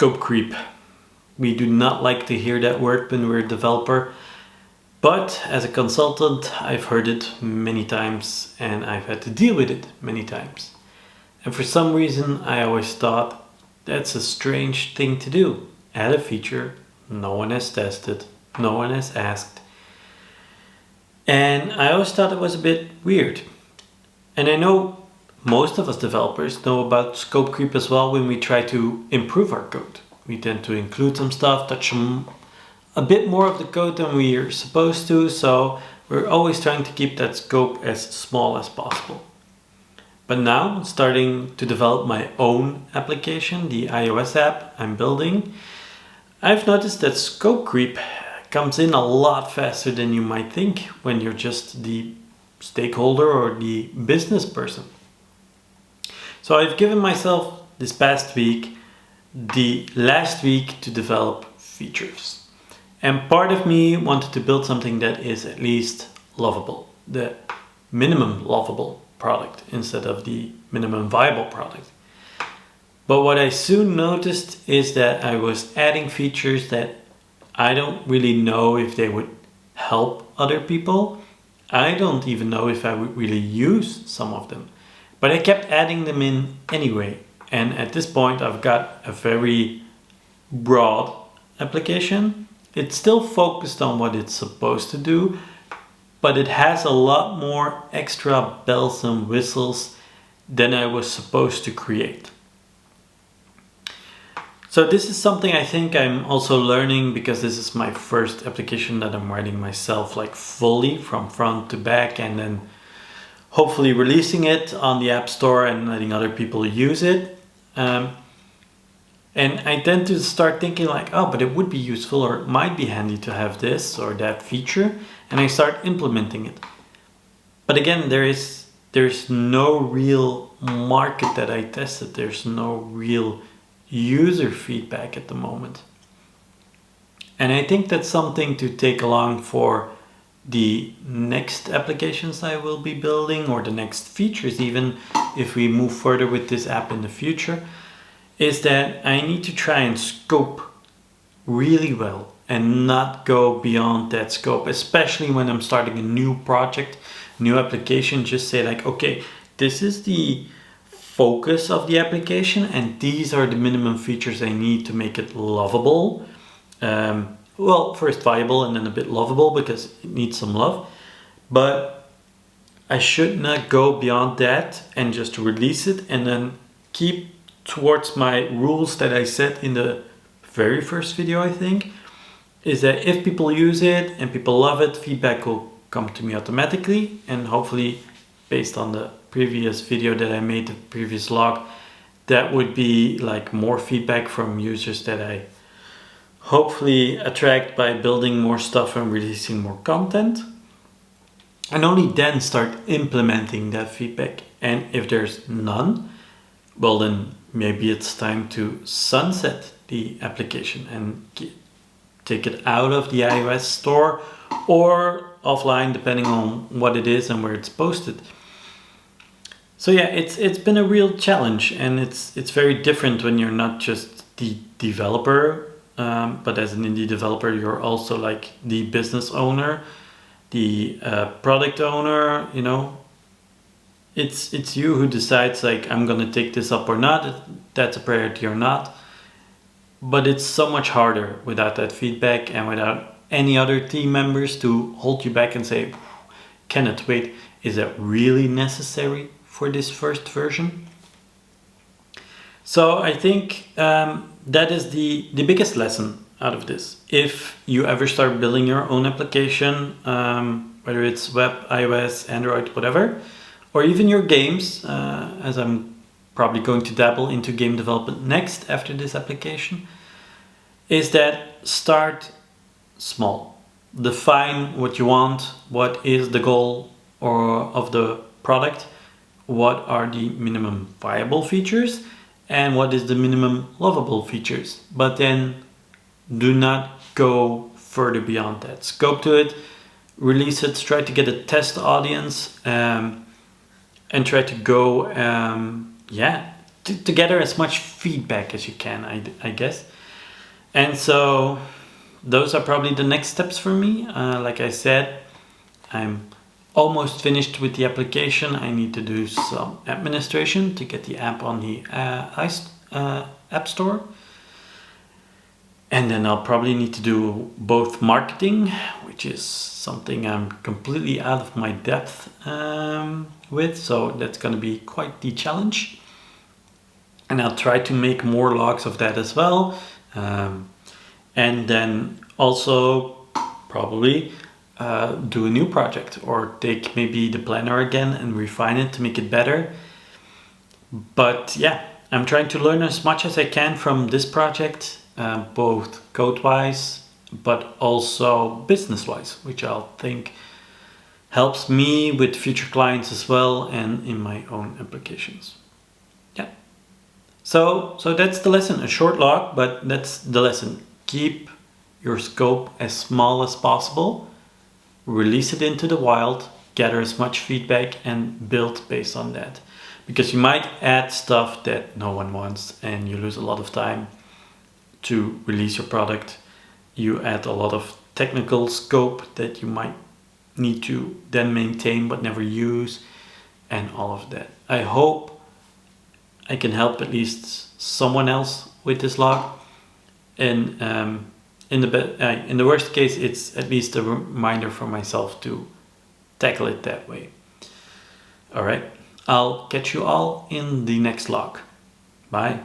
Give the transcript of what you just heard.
Scope creep. We do not like to hear that word when we're a developer, but as a consultant, I've heard it many times and I've had to deal with it many times. And for some reason, I always thought that's a strange thing to do. Add a feature, no one has tested, no one has asked. And I always thought it was a bit weird. And I know most of us developers know about scope creep as well when we try to improve our code. We tend to include some stuff, touch a bit more of the code than we are supposed to, so we're always trying to keep that scope as small as possible. But now, starting to develop my own application, the iOS app I'm building, I've noticed that scope creep comes in a lot faster than you might think when you're just the stakeholder or the business person. So I've given myself this past week, the last week, to develop features. And part of me wanted to build something that is at least lovable, the minimum lovable product instead of the minimum viable product. But what I soon noticed is that I was adding features that I don't really know if they would help other people. I don't even know if I would really use some of them. But I kept adding them in anyway. And at this point, I've got a very broad application. It's still focused on what it's supposed to do, but it has a lot more extra bells and whistles than I was supposed to create. So this is something I think I'm also learning, because this is my first application that I'm writing myself, like fully from front to back, and then hopefully releasing it on the App Store and letting other people use it. And I tend to start thinking like, oh, but it would be useful or it might be handy to have this or that feature, and I start implementing it. But again, there's no real market that I tested. There's no real user feedback at the moment. And I think that's something to take along for the next applications I will be building, or the next features even, if we move further with this app in the future, is that I need to try and scope really well and not go beyond that scope, especially when I'm starting a new project, new application. Just say like, okay, this is the focus of the application and these are the minimum features I need to make it lovable. Well, first viable and then a bit lovable because it needs some love. But I should not go beyond that and just release it and then keep towards my rules that I set in the very first video, I think, is that if people use it and people love it, feedback will come to me automatically, and hopefully based on the previous video that I made, the previous log, that would be like more feedback from users that I hopefully attract by building more stuff and releasing more content, and only then start implementing that feedback. And if there's none, well then maybe it's time to sunset the application and take it out of the iOS store or offline, depending on what it is and where it's posted. So yeah, it's been a real challenge, and it's very different when you're not just the developer, but as an indie developer, you're also like the business owner, the product owner, you know. It's you who decides like, I'm gonna take this up or not, if that's a priority or not. But it's so much harder without that feedback and without any other team members to hold you back and say, Kenneth, wait, is that really necessary for this first version? So I think that is the biggest lesson out of this. If you ever start building your own application, whether it's web, iOS, Android, whatever, or even your games, as I'm probably going to dabble into game development next after this application, is that start small. Define what you want, what is the goal of the product, what are the minimum viable features, and what is the minimum lovable features. But then do not go further beyond that. Scope to it, release it, try to get a test audience, and try to go to gather as much feedback as you can, I guess. And so those are probably the next steps for me. Like I said, I'm almost finished with the application. I need to do some administration to get the app on the App Store. And then I'll probably need to do both marketing, which is something I'm completely out of my depth with. So that's going to be quite the challenge. And I'll try to make more logs of that as well. And then also probably do a new project, or take maybe the planner again and refine it to make it better. But yeah, I'm trying to learn as much as I can from this project, both code-wise, but also business-wise, which I'll think helps me with future clients as well and in my own applications. Yeah. So that's the lesson, a short log, but that's the lesson. Keep your scope as small as possible, release it into the wild, gather as much feedback and build based on that. Because you might add stuff that no one wants and you lose a lot of time to release your product. You add a lot of technical scope that you might need to then maintain but never use, and all of that. I hope I can help at least someone else with this log. And in the worst case, it's at least a reminder for myself to tackle it that way. All right, I'll catch you all in the next log. Bye.